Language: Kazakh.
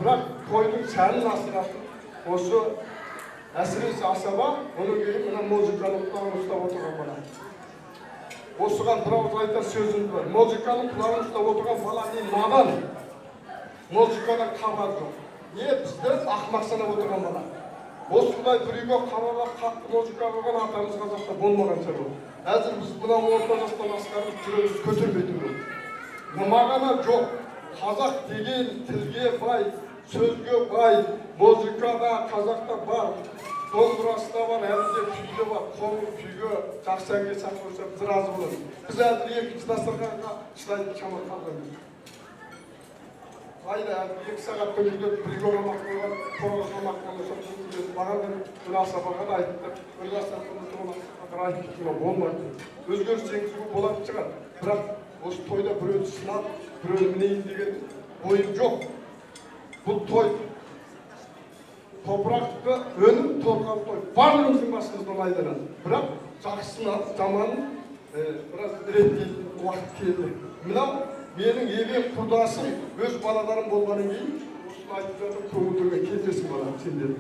Бірақ тойдың сәнін асыратын осы әсіресе асаба, оның кейін мына музыканың құлағын ұстап отырған бала. Осыған бір ауыз айтар сөзім бар. Музыканың құлағын ұстап отырған бала не надан, музыкадан хабар жоқ. Не бізді ақымақ санап отырған бала. Осындай бір үйге қалаға қатты музыка қойған атамыз қазақта болмаған шаруа. Әзір біз мына орта жастан асқарып жүрегіміз көтермейтін болды. Мағана жоқ. Қазақ деген тілге бай, сөзге бай, музыкада қазақта бар, домбырасында бар, әлде күйде бар, қоңыр күйге жақсы әнге сақласа біз разы боламыз. Біз әлде екінші дастарханға шыдайтын шама қалғанбыз. Айда әлде 2 сағат күнде бірге орамақ қойған, қорғас орамақ болса, маған бір асабаға да айтты, бір дастарханда тұрған айтты, болмайды. Өзгеріс енгізуге болатын шығар. Бірақ осы тойда біреуді сынап, біреуді мінейін деген ойым жоқ. Бұл той топырақты өнім торған той. Барлығымыздың басымыздан айданады. Бірақ жақсысына заманын біраз реттейтін уақыт келді. Мынау менің ебем құрдасым өз балаларым болғаннан кейін осыны айтып жатыр, көңілдерге келтесің бала сендер.